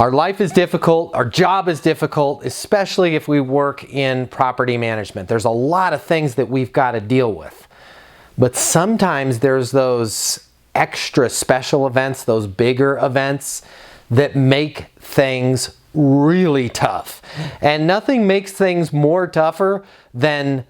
Our life is difficult, our job is difficult, especially if we work in property management. There's a lot of things that we've got to deal with. But sometimes there's those extra special events, those bigger events that make things really tough. And nothing makes things more tougher than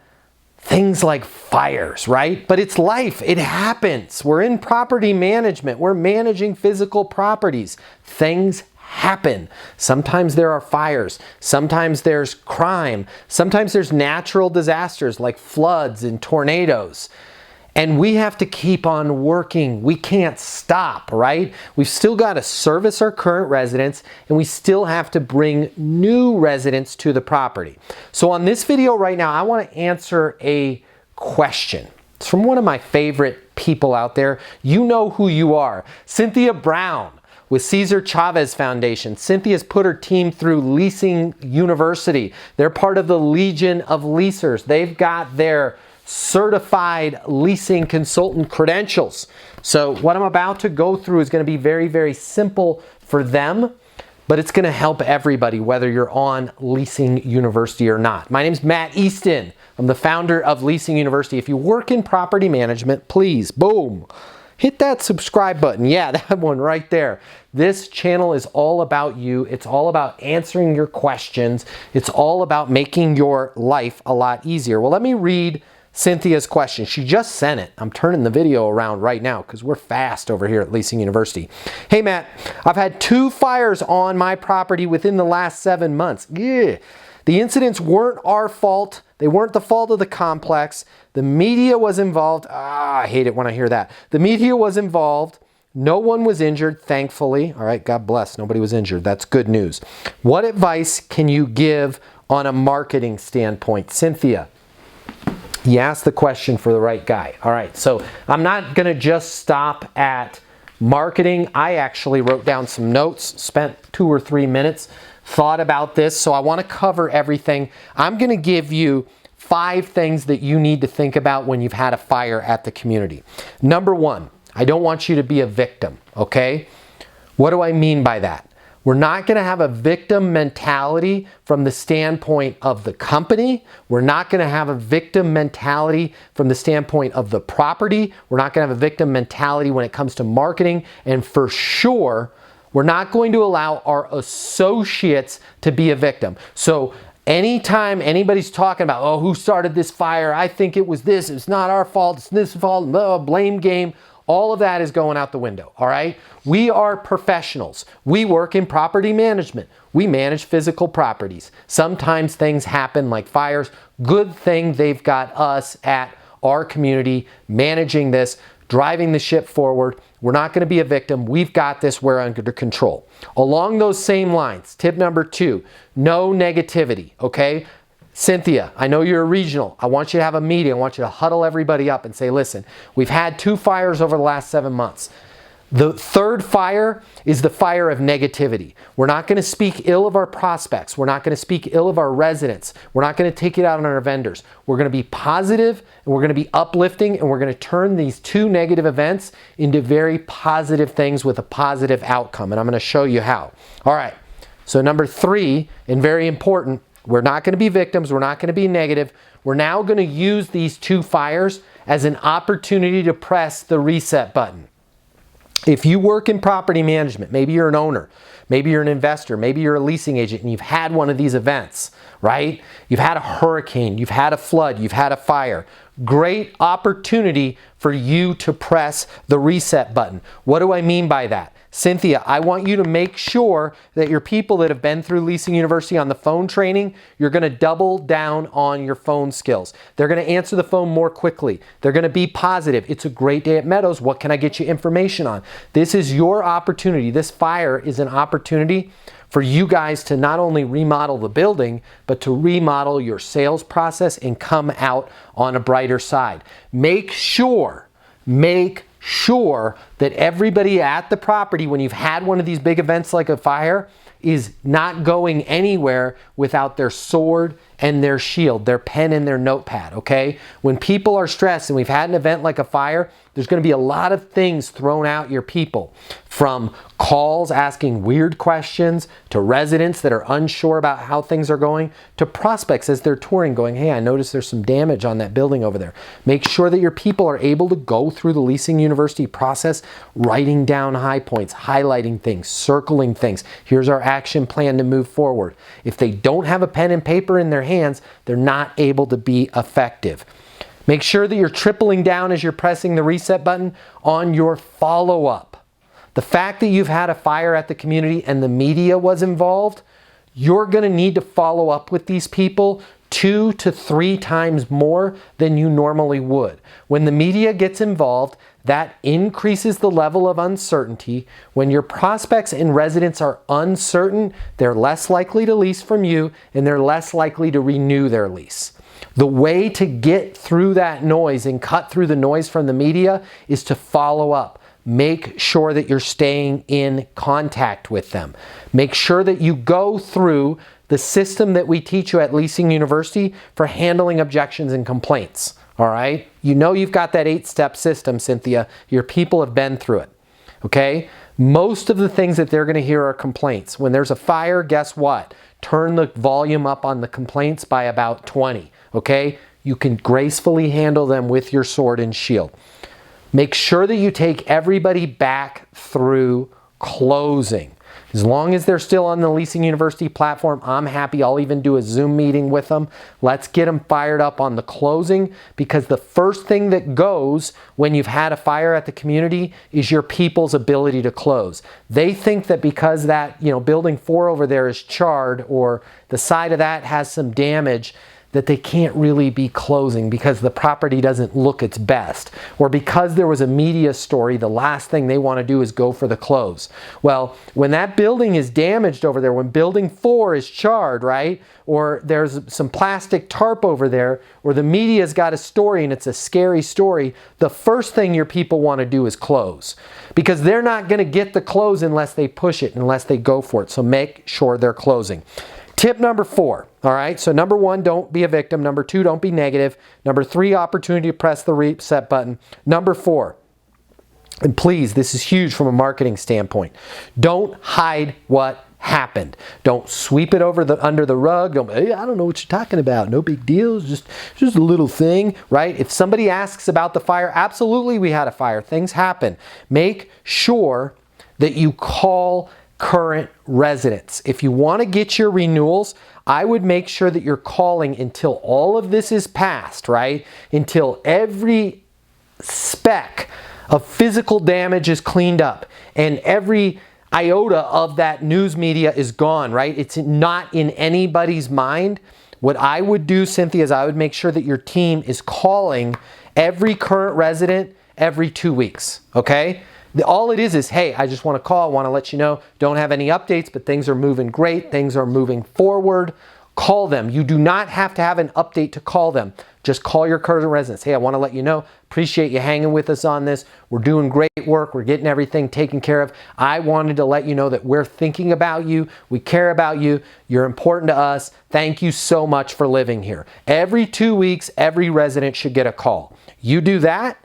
things like fires, right? But it's life. It happens. We're in property management. We're managing physical properties. Things happen. Sometimes there are fires. Sometimes there's crime. Sometimes there's natural disasters like floods and tornadoes. And we have to keep on working. We can't stop, right? We've still got to service our current residents, and we still have to bring new residents to the property. So on this video right now, I want to answer a question. It's from one of my favorite people out there. You know who you are. Cynthia Brown with Cesar Chavez Foundation. Cynthia's put her team through Leasing University. They're part of the Legion of Leasers. They've got their certified leasing consultant credentials. So what I'm about to go through is going to be very, very simple for them, but it's going to help everybody, whether you're on Leasing University or not. My name's Matt Easton. I'm the founder of Leasing University. If you work in property management, please, boom, hit that subscribe button. Yeah, that one right there. This channel is all about you. It's all about answering your questions. It's all about making your life a lot easier. Well, let me read Cynthia's question. She just sent it. I'm turning the video around right now because we're fast over here at Leasing University. Hey Matt, I've had 2 fires on my property within the last 7 months. Yeah. The incidents weren't our fault. They weren't the fault of the complex. The media was involved. I hate it when I hear that. The media was involved. No one was injured, thankfully. All right, God bless. Nobody was injured. That's good news. What advice can you give on a marketing standpoint? Cynthia, you asked the question for the right guy. All right, so I'm not going to just stop at marketing. I actually wrote down some notes, spent 2 or 3 minutes, thought about this, so I want to cover everything. I'm going to give you 5 things that you need to think about when you've had a fire at the community. Number 1, I don't want you to be a victim, okay? What do I mean by that? We're not going to have a victim mentality from the standpoint of the company. We're not going to have a victim mentality from the standpoint of the property. We're not going to have a victim mentality when it comes to marketing. And for sure, we're not going to allow our associates to be a victim. So anytime anybody's talking about, oh, who started this fire? I think it was this. It's not our fault. It's this fault. Blame game. All of that is going out the window, all right? We are professionals. We work in property management. We manage physical properties. Sometimes things happen like fires. Good thing they've got us at our community managing this, driving the ship forward. We're not going to be a victim. We've got this. We're under control. Along those same lines, tip number 2, no negativity, okay? Cynthia, I know you're a regional. I want you to have a meeting. I want you to huddle everybody up and say, listen, we've had 2 fires over the last 7 months. The 3rd fire is the fire of negativity. We're not going to speak ill of our prospects. We're not going to speak ill of our residents. We're not going to take it out on our vendors. We're going to be positive, and we're going to be uplifting, and we're going to turn these 2 negative events into very positive things with a positive outcome. And I'm going to show you how. All right. So number 3, and very important, we're not going to be victims. We're not going to be negative. We're now going to use these 2 fires as an opportunity to press the reset button. If you work in property management, maybe you're an owner, maybe you're an investor, maybe you're a leasing agent, and you've had one of these events, right? You've had a hurricane, you've had a flood, you've had a fire. Great opportunity for you to press the reset button. What do I mean by that? Cynthia, I want you to make sure that your people that have been through Leasing University on the phone training, you're going to double down on your phone skills. They're going to answer the phone more quickly. They're going to be positive. It's a great day at Meadows. What can I get you information on? This is your opportunity. This fire is an opportunity for you guys to not only remodel the building, but to remodel your sales process and come out on a brighter side. Make sure that everybody at the property, when you've had one of these big events like a fire, is not going anywhere without their sword and their shield, their pen and their notepad, okay? When people are stressed and we've had an event like a fire, there's going to be a lot of things thrown at your people, from calls asking weird questions, to residents that are unsure about how things are going, to prospects as they're touring going, hey, I noticed there's some damage on that building over there. Make sure that your people are able to go through the Leasing University process, writing down high points, highlighting things, circling things. Here's our action plan to move forward. If they don't have a pen and paper in their hands, they're not able to be effective. Make sure that you're tripling down as you're pressing the reset button on your follow-up. The fact that you've had a fire at the community and the media was involved, you're going to need to follow up with these people 2 to 3 times more than you normally would. When the media gets involved, that increases the level of uncertainty. When your prospects and residents are uncertain, they're less likely to lease from you and they're less likely to renew their lease. The way to get through that noise and cut through the noise from the media is to follow up. Make sure that you're staying in contact with them. Make sure that you go through the system that we teach you at Leasing University for handling objections and complaints. All right? You know you've got that 8-step system, Cynthia. Your people have been through it. Okay? Most of the things that they're going to hear are complaints. When there's a fire, guess what? Turn the volume up on the complaints by about 20. Okay? You can gracefully handle them with your sword and shield. Make sure that you take everybody back through closing. As long as they're still on the Leasing University platform, I'm happy. I'll even do a Zoom meeting with them. Let's get them fired up on the closing, because the first thing that goes when you've had a fire at the community is your people's ability to close. They think that because that, building 4 over there is charred, or the side of that has some damage, that they can't really be closing because the property doesn't look its best, or because there was a media story, the last thing they want to do is go for the close. Well, when that building is damaged over there, when building 4 is charred, right, or there's some plastic tarp over there, or the media's got a story and it's a scary story, the first thing your people want to do is close, because they're not going to get the close unless they push it, unless they go for it. So make sure they're closing. Tip number 4, all right? So number 1, don't be a victim. Number 2, don't be negative. Number 3, opportunity to press the reset button. Number 4, and please, this is huge from a marketing standpoint, don't hide what happened. Don't sweep it under the rug. Don't, hey, I don't know what you're talking about. No big deal. It's just a little thing, right? If somebody asks about the fire, absolutely we had a fire. Things happen. Make sure that you call current residents. If you want to get your renewals, I would make sure that you're calling until all of this is passed, right? Until every speck of physical damage is cleaned up and every iota of that news media is gone, right? It's not in anybody's mind. What I would do, Cynthia, is I would make sure that your team is calling every current resident every 2 weeks, okay? All it is, hey, I just want to call, I want to let you know, don't have any updates, but things are moving great, things are moving forward. Call them. You do not have to have an update to call them. Just call your current residents. Hey, I want to let you know, appreciate you hanging with us on this. We're doing great work. We're getting everything taken care of. I wanted to let you know that we're thinking about you. We care about you. You're important to us. Thank you so much for living here. Every 2 weeks, every resident should get a call. You do that,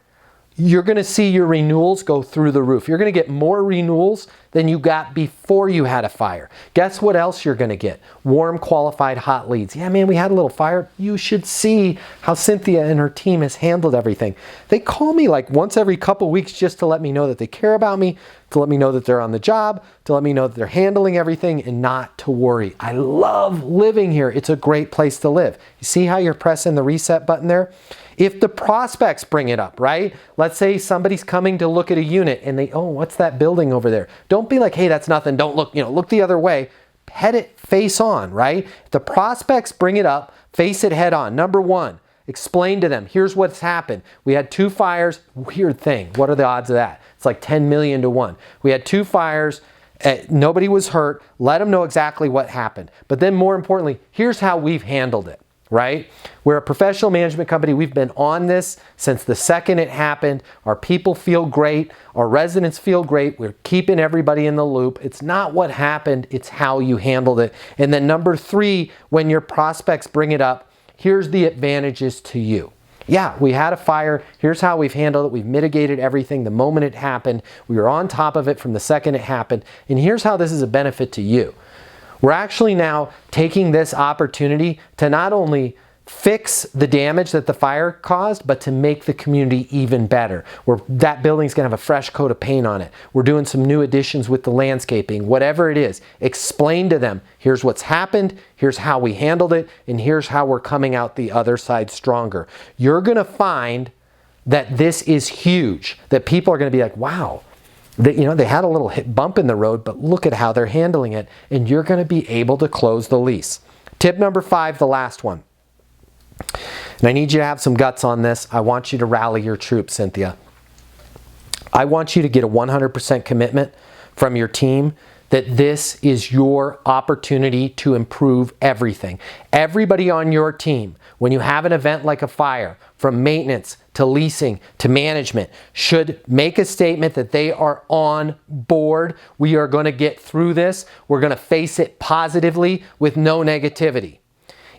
you're going to see your renewals go through the roof. You're going to get more renewals than you got before you had a fire. Guess what else you're going to get? Warm, qualified, hot leads. Yeah, man, we had a little fire. You should see how Cynthia and her team has handled everything. They call me like once every couple weeks just to let me know that they care about me, to let me know that they're on the job, to let me know that they're handling everything, and not to worry. I love living here. It's a great place to live. You see how you're pressing the reset button there? If the prospects bring it up, right? Let's say somebody's coming to look at a unit and they, oh, what's that building over there? Don't be like, hey, that's nothing. Don't look, look the other way. Head it face on, right? If the prospects bring it up, face it head on. Number 1, explain to them, here's what's happened. We had 2 fires. Weird thing. What are the odds of that? It's like 10 million to 1. We had 2 fires. Nobody was hurt. Let them know exactly what happened. But then more importantly, here's how we've handled it. right? We're a professional management company. We've been on this since the second it happened. Our people feel great. Our residents feel great. We're keeping everybody in the loop. It's not what happened, it's how you handled it. And then number 3, when your prospects bring it up, here's the advantages to you. Yeah, we had a fire. Here's how we've handled it. We've mitigated everything the moment it happened. We were on top of it from the second it happened. And here's how this is a benefit to you. We're actually now taking this opportunity to not only fix the damage that the fire caused, but to make the community even better. That building's gonna have a fresh coat of paint on it. We're doing some new additions with the landscaping, whatever it is. Explain to them, here's what's happened, here's how we handled it, and here's how we're coming out the other side stronger. You're gonna find that this is huge, that people are gonna be like, wow, they had a little bump in the road, but look at how they're handling it, and you're going to be able to close the lease. Tip number 5, the last one. And I need you to have some guts on this. I want you to rally your troops, Cynthia. I want you to get a 100% commitment from your team that this is your opportunity to improve everything. Everybody on your team, when you have an event like a fire, from maintenance to leasing to management, should make a statement that they are on board. We are going to get through this. We're going to face it positively with no negativity.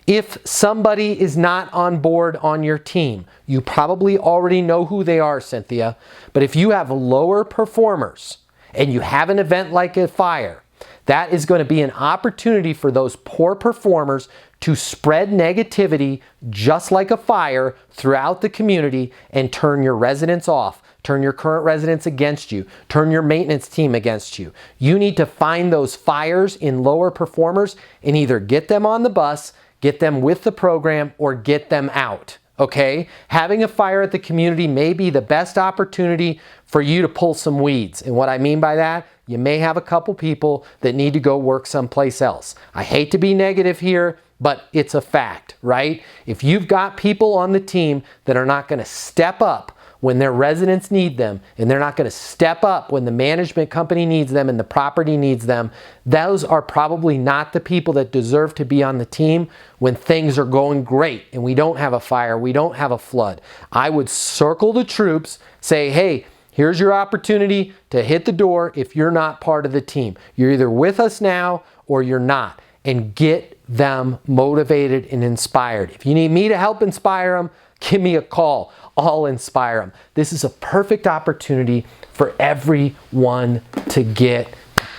If somebody is not on board on your team, you probably already know who they are, Cynthia. But if you have lower performers and you have an event like a fire, that is going to be an opportunity for those poor performers to spread negativity just like a fire throughout the community and turn your residents off, turn your current residents against you, turn your maintenance team against you. You need to find those fires in lower performers and either get them on the bus, get them with the program, or get them out. Okay? Having a fire at the community may be the best opportunity for you to pull some weeds. And what I mean by that, you may have a couple people that need to go work someplace else. I hate to be negative here, but it's a fact, right? If you've got people on the team that are not going to step up when their residents need them, and they're not going to step up when the management company needs them and the property needs them, those are probably not the people that deserve to be on the team when things are going great and we don't have a fire, we don't have a flood. I would circle the troops, say, hey, here's your opportunity to hit the door if you're not part of the team. You're either with us now or you're not, and get them motivated and inspired. If you need me to help inspire them, give me a call. I'll inspire them. This is a perfect opportunity for everyone to get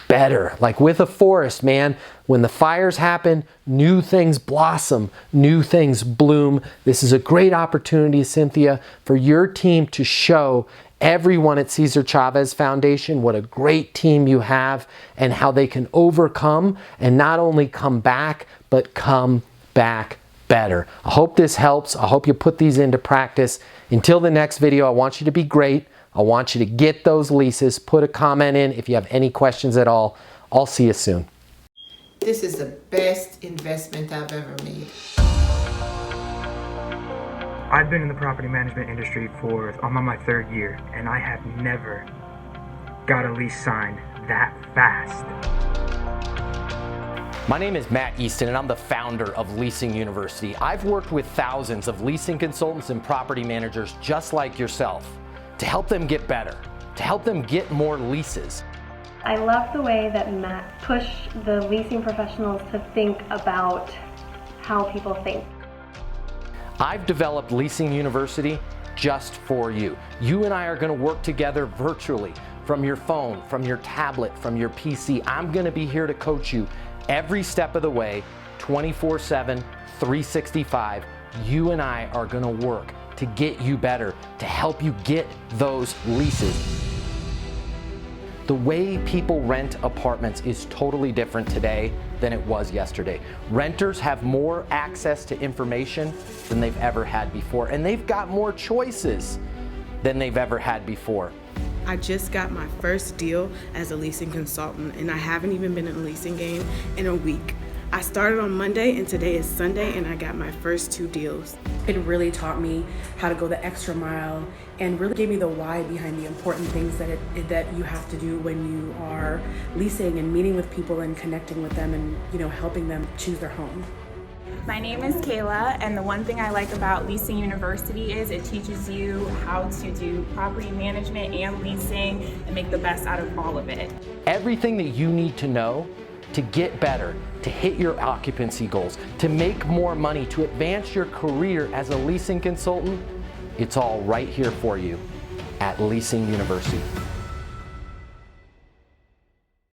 better. Like with a forest, man, when the fires happen, new things blossom, new things bloom. This is a great opportunity, Cynthia, for your team to show everyone at Cesar Chavez Foundation what a great team you have and how they can overcome and not only come back, but come back better. I hope this helps. I hope you put these into practice. Until the next video, I want you to be great. I want you to get those leases. Put a comment in if you have any questions at all. I'll see you soon. This is the best investment I've ever made. I've been in the property management industry I'm on my 3rd year, and I have never got a lease signed that fast. My name is Matt Easton, and I'm the founder of Leasing University. I've worked with thousands of leasing consultants and property managers just like yourself to help them get better, to help them get more leases. I love the way that Matt pushed the leasing professionals to think about how people think. I've developed Leasing University just for you. You and I are going to work together virtually from your phone, from your tablet, from your PC. I'm going to be here to coach you every step of the way, 24/7, 365. You and I are going to work to get you better, to help you get those leases. The way people rent apartments is totally different today than it was yesterday. Renters have more access to information than they've ever had before, and they've got more choices than they've ever had before. I just got my first deal as a leasing consultant, and I haven't even been in the leasing game in a week. I started on Monday, and today is Sunday, and I got my first 2 deals. It really taught me how to go the extra mile and really gave me the why behind the important things that you have to do when you are leasing and meeting with people and connecting with them and helping them choose their home. My name is Kayla, and the one thing I like about Leasing University is it teaches you how to do property management and leasing and make the best out of all of it. Everything that you need to know to get better, to hit your occupancy goals, to make more money, to advance your career as a leasing consultant, it's all right here for you at Leasing University.